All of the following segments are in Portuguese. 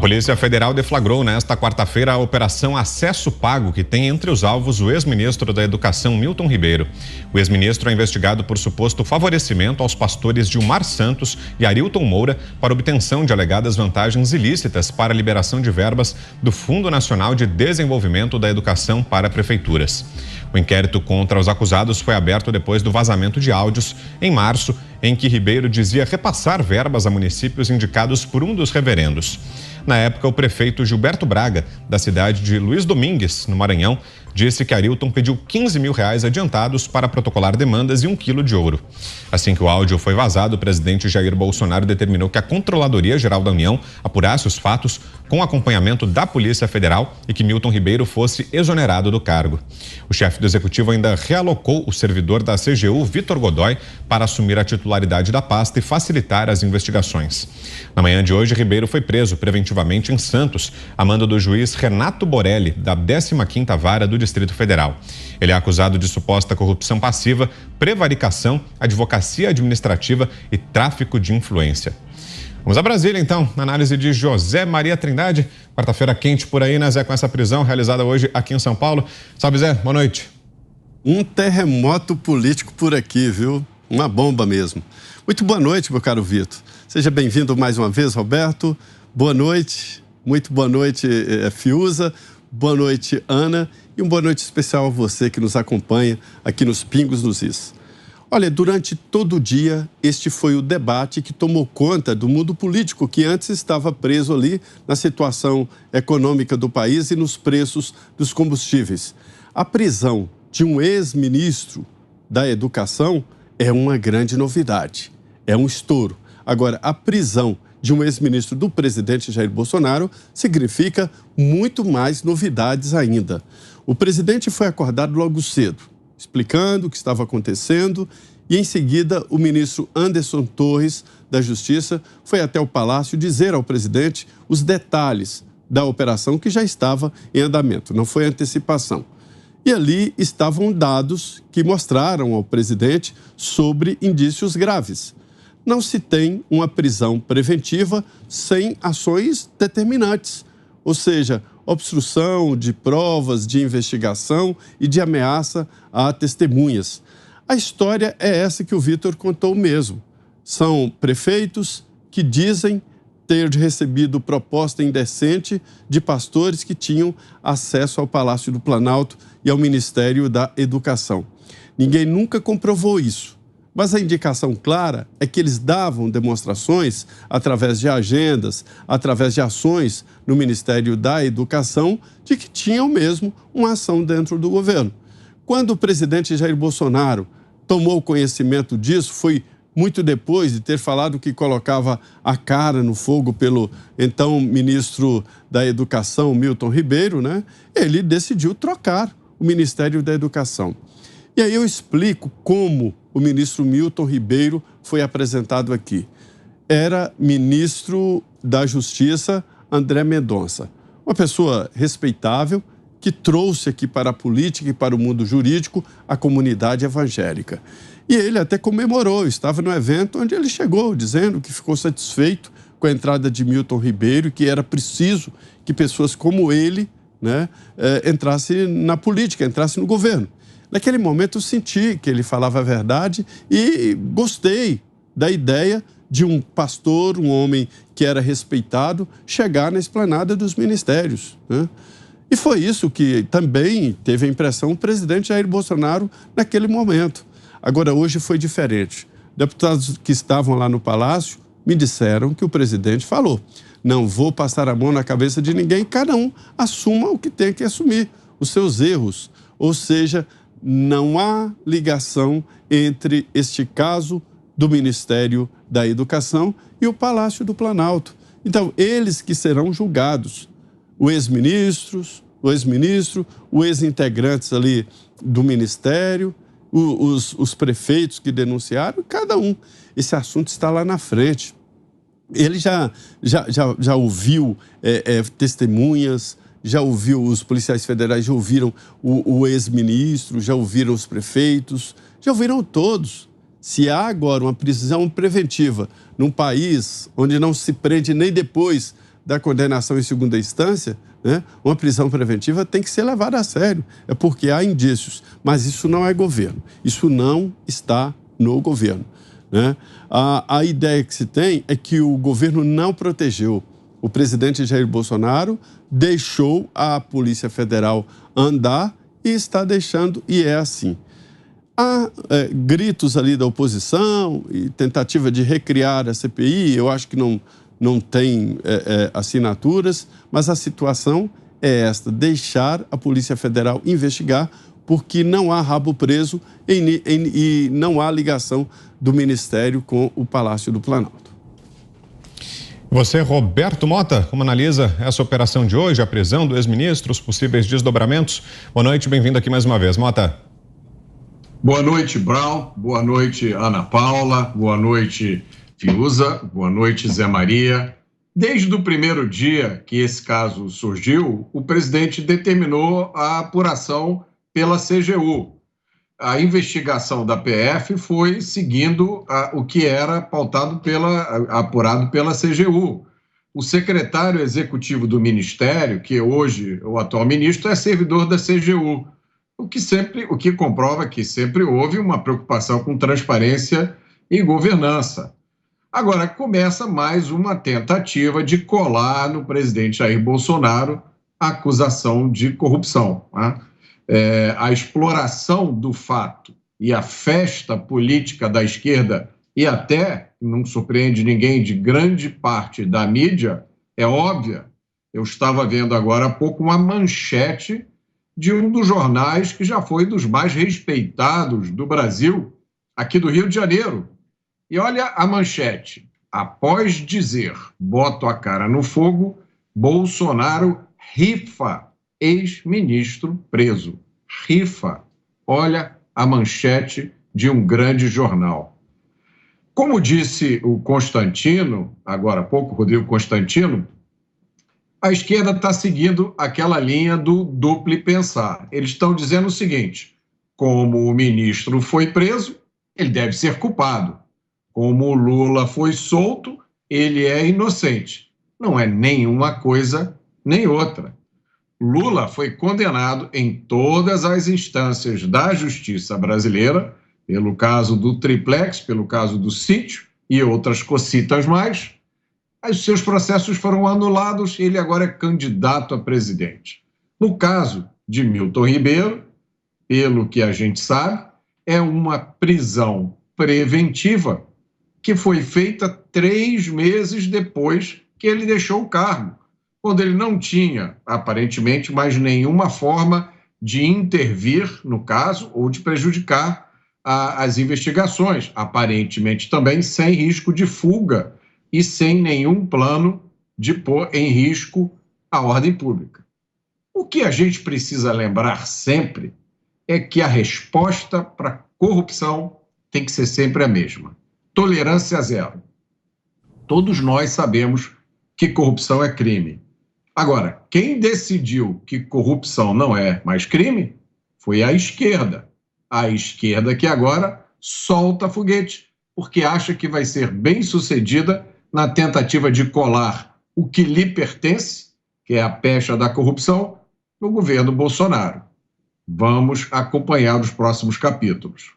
Polícia Federal deflagrou nesta quarta-feira a Operação Acesso Pago, que tem entre os alvos o ex-ministro da Educação, Milton Ribeiro. O ex-ministro é investigado por suposto favorecimento aos pastores Gilmar Santos e Arilton Moura para obtenção de alegadas vantagens ilícitas para a liberação de verbas do Fundo Nacional de Desenvolvimento da Educação para prefeituras. O inquérito contra os acusados foi aberto depois do vazamento de áudios, em março, em que Ribeiro dizia repassar verbas a municípios indicados por um dos reverendos. Na época, o prefeito Gilberto Braga, da cidade de Luiz Domingues, no Maranhão, disse que Arilton pediu R$15 mil adiantados para protocolar demandas e 1 quilo de ouro. Assim que o áudio foi vazado, o presidente Jair Bolsonaro determinou que a Controladoria Geral da União apurasse os fatos com acompanhamento da Polícia Federal e que Milton Ribeiro fosse exonerado do cargo. O chefe do executivo ainda realocou o servidor da CGU, Vitor Godoy, para assumir a titularidade da pasta e facilitar as investigações. Na manhã de hoje, Ribeiro foi preso preventivamente em Santos, a mando do juiz Renato Borelli, da 15ª Vara do Distrito Federal. Ele é acusado de suposta corrupção passiva, prevaricação, advocacia administrativa e tráfico de influência. Vamos a Brasília, então, na análise de José Maria Trindade. Quarta-feira quente por aí, né, Zé, com essa prisão realizada hoje aqui em São Paulo. Salve, Zé, boa noite. Um terremoto político por aqui, viu? Uma bomba mesmo. Muito boa noite, meu caro Vitor. Seja bem-vindo mais uma vez, Roberto. Boa noite, muito boa noite, Fiuza. Boa noite, Ana. E uma boa noite especial a você que nos acompanha aqui nos Pingos nos Is. Olha, durante todo o dia, este foi o debate que tomou conta do mundo político, que antes estava preso ali na situação econômica do país e nos preços dos combustíveis. A prisão de um ex-ministro da Educação é uma grande novidade, é um estouro. Agora, a prisão de um ex-ministro do presidente Jair Bolsonaro significa muito mais novidades ainda. O presidente foi acordado logo cedo, explicando o que estava acontecendo, e em seguida o ministro Anderson Torres, da Justiça, foi até o Palácio dizer ao presidente os detalhes da operação que já estava em andamento, não foi antecipação. E ali estavam dados que mostraram ao presidente sobre indícios graves. Não se tem uma prisão preventiva sem ações determinantes, ou seja, obstrução de provas, de investigação e de ameaça a testemunhas. A história é essa que o Vitor contou mesmo. São prefeitos que dizem ter recebido proposta indecente de pastores que tinham acesso ao Palácio do Planalto e ao Ministério da Educação. Ninguém nunca comprovou isso. Mas a indicação clara é que eles davam demonstrações através de agendas, através de ações no Ministério da Educação, de que tinham mesmo uma ação dentro do governo. Quando o presidente Jair Bolsonaro tomou conhecimento disso, foi muito depois de ter falado que colocava a cara no fogo pelo então ministro da Educação, Milton Ribeiro, né? Ele decidiu trocar o Ministério da Educação. E aí eu explico como o ministro Milton Ribeiro foi apresentado aqui. Era ministro da Justiça André Mendonça, uma pessoa respeitável que trouxe aqui para a política e para o mundo jurídico a comunidade evangélica. E ele até comemorou, estava no evento onde ele chegou dizendo que ficou satisfeito com a entrada de Milton Ribeiro e que era preciso que pessoas como ele, né, entrassem na política, entrassem no governo. Naquele momento eu senti que ele falava a verdade e gostei da ideia de um pastor, um homem que era respeitado, chegar na esplanada dos ministérios, né? E foi isso que também teve a impressão o presidente Jair Bolsonaro naquele momento. Agora, hoje foi diferente. Deputados que estavam lá no Palácio me disseram que o presidente falou: não vou passar a mão na cabeça de ninguém, cada um assuma o que tem que assumir, os seus erros. Ou seja, não há ligação entre este caso do Ministério da Educação e o Palácio do Planalto. Então, eles que serão julgados, o ex-ministro, o ex-integrantes ali do Ministério, os prefeitos que denunciaram, cada um. Esse assunto está lá na frente. Ele já ouviu testemunhas, já ouviu, os policiais federais já ouviram o ex-ministro, já ouviram os prefeitos, já ouviram todos. Se há agora uma prisão preventiva num país onde não se prende nem depois da condenação em segunda instância, né, uma prisão preventiva tem que ser levada a sério. É porque há indícios, mas isso não é governo. Isso não está no governo, né? A ideia que se tem é que o governo não protegeu. O presidente Jair Bolsonaro deixou a Polícia Federal andar e está deixando, e é assim. Há gritos ali da oposição e tentativa de recriar a CPI, eu acho que não tem assinaturas, mas a situação é esta, deixar a Polícia Federal investigar, porque não há rabo preso e não há ligação do Ministério com o Palácio do Planalto. Você, Roberto Mota, como analisa essa operação de hoje, a prisão do ex-ministro, os possíveis desdobramentos? Boa noite, bem-vindo aqui mais uma vez. Mota. Boa noite, Brau. Boa noite, Ana Paula. Boa noite, Fiuza. Boa noite, Zé Maria. Desde o primeiro dia que esse caso surgiu, o presidente determinou a apuração pela CGU. A investigação da PF foi seguindo o que era apurado pela CGU. O secretário executivo do Ministério, que hoje o atual ministro, é servidor da CGU, o que comprova que sempre houve uma preocupação com transparência e governança. Agora, começa mais uma tentativa de colar no presidente Jair Bolsonaro a acusação de corrupção, né? A exploração do fato e a festa política da esquerda e até, não surpreende ninguém, de grande parte da mídia, é óbvia. Eu estava vendo agora há pouco uma manchete de um dos jornais que já foi dos mais respeitados do Brasil, aqui do Rio de Janeiro. E olha a manchete. Após dizer, boto a cara no fogo, Bolsonaro rifa ex-ministro preso. Rifa. Olha a manchete de um grande jornal. Como disse o Constantino, agora há pouco, Rodrigo Constantino, a esquerda está seguindo aquela linha do duplo pensar. Eles estão dizendo o seguinte: como o ministro foi preso, ele deve ser culpado. Como o Lula foi solto, ele é inocente. Não é nenhuma coisa nem outra. Lula foi condenado em todas as instâncias da justiça brasileira, pelo caso do triplex, pelo caso do sítio e outras cocitas mais. Os seus processos foram anulados e ele agora é candidato a presidente. No caso de Milton Ribeiro, pelo que a gente sabe, é uma prisão preventiva que foi feita 3 meses depois que ele deixou o cargo, quando ele não tinha, aparentemente, mais nenhuma forma de intervir no caso ou de prejudicar as investigações, aparentemente também sem risco de fuga e sem nenhum plano de pôr em risco a ordem pública. O que a gente precisa lembrar sempre é que a resposta para a corrupção tem que ser sempre a mesma: tolerância zero. Todos nós sabemos que corrupção é crime. Agora, quem decidiu que corrupção não é mais crime foi a esquerda. A esquerda que agora solta foguete, porque acha que vai ser bem sucedida na tentativa de colar o que lhe pertence, que é a pecha da corrupção, no governo Bolsonaro. Vamos acompanhar os próximos capítulos.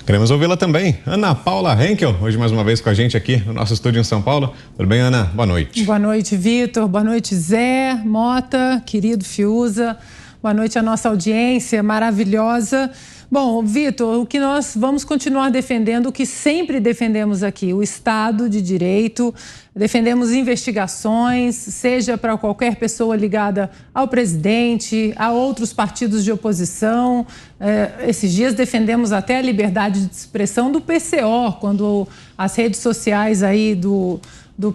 Queremos ouvi-la também. Ana Paula Henkel, hoje mais uma vez com a gente aqui no nosso estúdio em São Paulo. Tudo bem, Ana? Boa noite. Boa noite, Vitor. Boa noite, Zé, Mota, querido Fiuza. Boa noite à nossa audiência maravilhosa. Bom, Vitor, o que nós vamos continuar defendendo, o que sempre defendemos aqui, o Estado de Direito, defendemos investigações, seja para qualquer pessoa ligada ao presidente, a outros partidos de oposição. Esses dias defendemos até a liberdade de expressão do PCO, quando as redes sociais aí do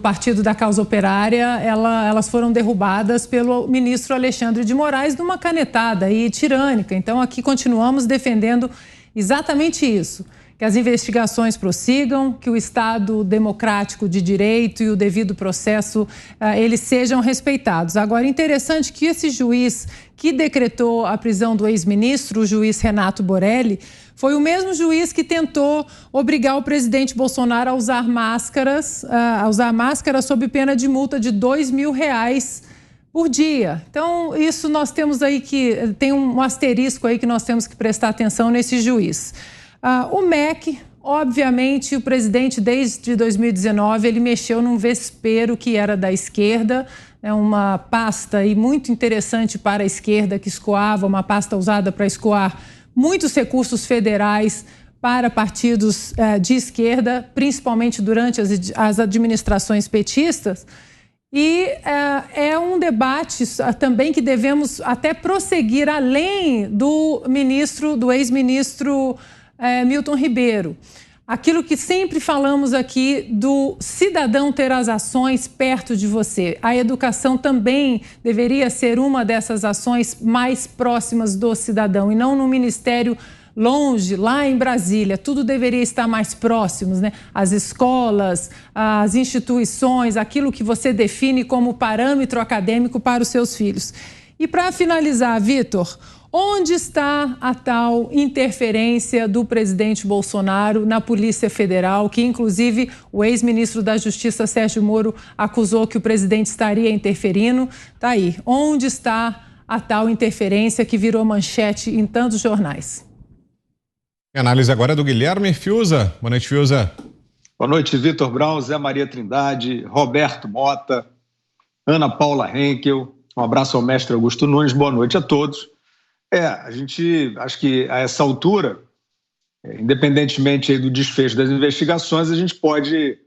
Partido da Causa Operária, elas foram derrubadas pelo ministro Alexandre de Moraes numa canetada aí tirânica. Então, aqui continuamos defendendo exatamente isso, que as investigações prossigam, que o Estado democrático de direito e o devido processo eles sejam respeitados. Agora, interessante que esse juiz que decretou a prisão do ex-ministro, o juiz Renato Borelli, foi o mesmo juiz que tentou obrigar o presidente Bolsonaro a usar máscaras sob pena de multa de R$2.000 por dia. Então, isso nós temos aí que tem um asterisco aí que nós temos que prestar atenção nesse juiz. O MEC, obviamente, o presidente desde 2019 ele mexeu num vespeiro que era da esquerda, uma pasta aí muito interessante para a esquerda que escoava, uma pasta usada para escoar muitos recursos federais para partidos de esquerda, principalmente durante as administrações petistas. E é um debate também que devemos até prosseguir além do ex-ministro Milton Ribeiro. Aquilo que sempre falamos aqui do cidadão ter as ações perto de você. A educação também deveria ser uma dessas ações mais próximas do cidadão e não no ministério longe, lá em Brasília. Tudo deveria estar mais próximos, né? As escolas, as instituições, aquilo que você define como parâmetro acadêmico para os seus filhos. E para finalizar, Vitor, onde está a tal interferência do presidente Bolsonaro na Polícia Federal, que inclusive o ex-ministro da Justiça, Sérgio Moro, acusou que o presidente estaria interferindo? Está aí. Onde está a tal interferência que virou manchete em tantos jornais? A análise agora é do Guilherme Fiuza. Boa noite, Fiuza. Boa noite, Vitor Brown, Zé Maria Trindade, Roberto Mota, Ana Paula Henkel. Um abraço ao mestre Augusto Nunes. Boa noite a todos. A gente, acho que a essa altura, independentemente do desfecho das investigações, a gente pode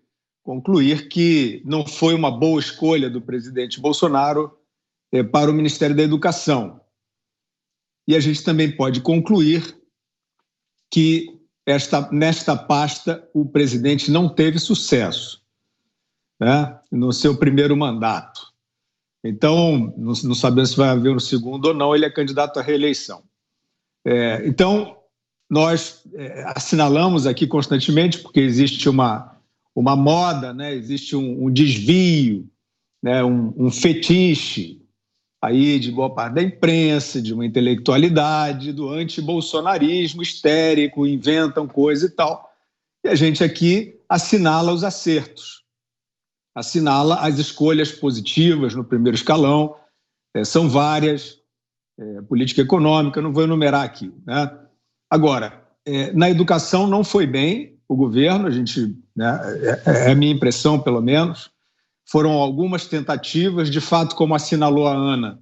concluir que não foi uma boa escolha do presidente Bolsonaro para o Ministério da Educação. E a gente também pode concluir que nesta pasta o presidente não teve sucesso, né, no seu primeiro mandato. Então, não sabemos se vai haver no segundo ou não, ele é candidato à reeleição. Então, nós assinalamos aqui constantemente, porque existe uma moda, né, existe um desvio, né, um fetiche aí de boa parte da imprensa, de uma intelectualidade, do antibolsonarismo histérico, inventam coisa e tal. E a gente aqui assinala os acertos, assinala as escolhas positivas no primeiro escalão, são várias, política econômica, não vou enumerar aqui, né? Agora, na educação não foi bem o governo, a gente, né, é a minha impressão pelo menos, foram algumas tentativas, de fato, como assinalou a Ana,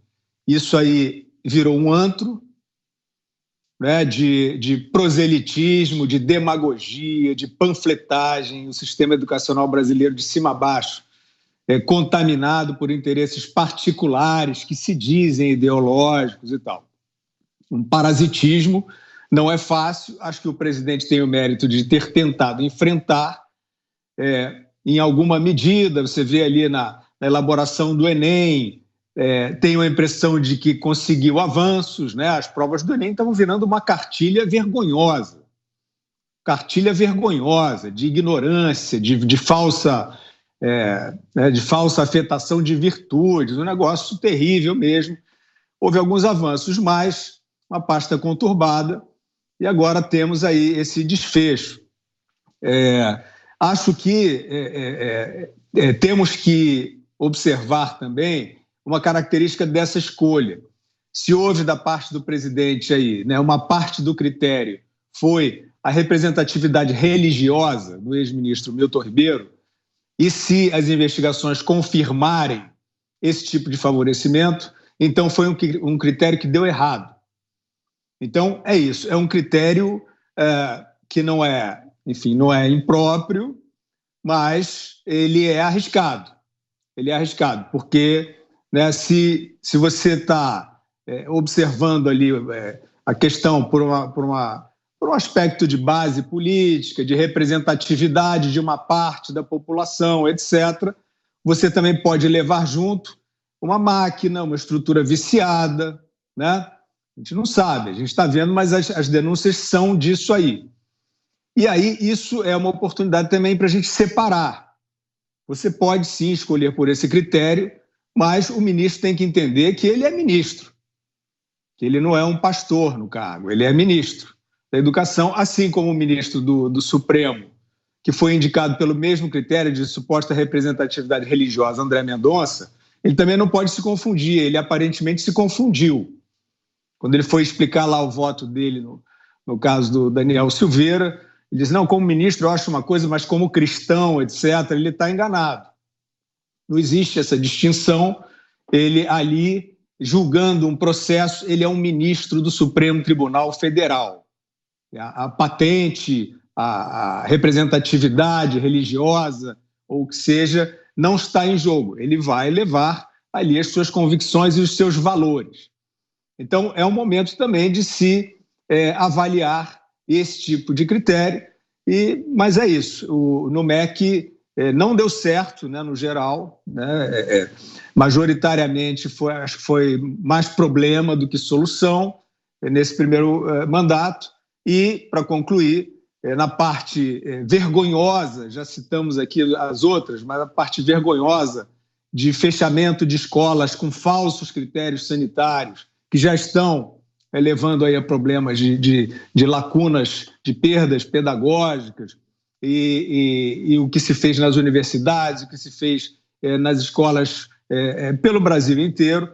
isso aí virou um antro, né, de proselitismo, de demagogia, de panfletagem, o sistema educacional brasileiro de cima a baixo, contaminado por interesses particulares que se dizem ideológicos e tal. Um parasitismo, não é fácil, acho que o presidente tem o mérito de ter tentado enfrentar, em alguma medida, você vê ali na elaboração do Enem, tenho a impressão de que conseguiu avanços, né? As provas do Enem estavam virando uma cartilha vergonhosa, de ignorância, de falsa afetação de virtudes, um negócio terrível mesmo. Houve alguns avanços, mas uma pasta conturbada, e agora temos aí esse desfecho. Acho que temos que observar também uma característica dessa escolha. Se houve da parte do presidente aí, né, uma parte do critério foi a representatividade religiosa do ex-ministro Milton Ribeiro, e se as investigações confirmarem esse tipo de favorecimento, então foi um critério que deu errado. Então é isso, é um critério que não é impróprio, mas ele é arriscado. Porque, né, se você está observando ali a questão por um aspecto de base política, de representatividade de uma parte da população, etc., você também pode levar junto uma máquina, uma estrutura viciada, né? A gente não sabe, a gente está vendo, mas as denúncias são disso aí. E aí isso é uma oportunidade também para a gente separar. Você pode sim escolher por esse critério, mas o ministro tem que entender que ele é ministro, que ele não é um pastor no cargo, ele é ministro da Educação, assim como o ministro do Supremo, que foi indicado pelo mesmo critério de suposta representatividade religiosa, André Mendonça. Ele também não pode se confundir, ele aparentemente se confundiu. Quando ele foi explicar lá o voto dele, no caso do Daniel Silveira, ele disse, não, como ministro eu acho uma coisa, mas como cristão, etc., ele está enganado. Não existe essa distinção. Ele ali, julgando um processo, ele é um ministro do Supremo Tribunal Federal. A patente, a representatividade religiosa, ou o que seja, não está em jogo. Ele vai levar ali as suas convicções e os seus valores. Então, é um momento também de se avaliar esse tipo de critério, mas é isso. No MEC não deu certo, né, no geral, né, majoritariamente acho que foi mais problema do que solução nesse primeiro mandato. E, para concluir, na parte vergonhosa, já citamos aqui as outras, mas a parte vergonhosa de fechamento de escolas com falsos critérios sanitários, que já estão levando aí a problemas de lacunas, de perdas pedagógicas, e o que se fez nas universidades, o que se fez nas escolas pelo Brasil inteiro.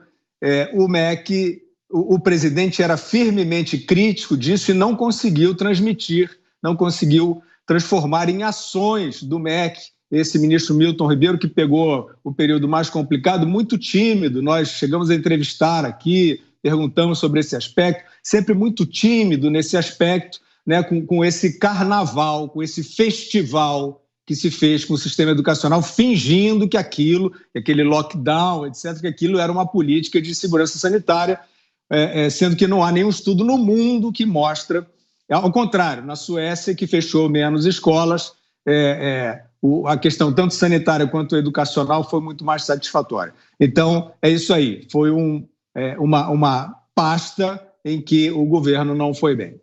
O MEC, o presidente era firmemente crítico disso e não conseguiu transmitir, não conseguiu transformar em ações do MEC esse ministro Milton Ribeiro, que pegou o período mais complicado, muito tímido. Nós chegamos a entrevistar aqui, perguntamos sobre esse aspecto, sempre muito tímido nesse aspecto, né, com esse carnaval, com esse festival que se fez com o sistema educacional, fingindo que aquele lockdown, etc., que aquilo era uma política de segurança sanitária, sendo que não há nenhum estudo no mundo que mostra, ao contrário, na Suécia, que fechou menos escolas, a questão tanto sanitária quanto educacional foi muito mais satisfatória. Então, é isso aí, foi uma pasta em que o governo não foi bem.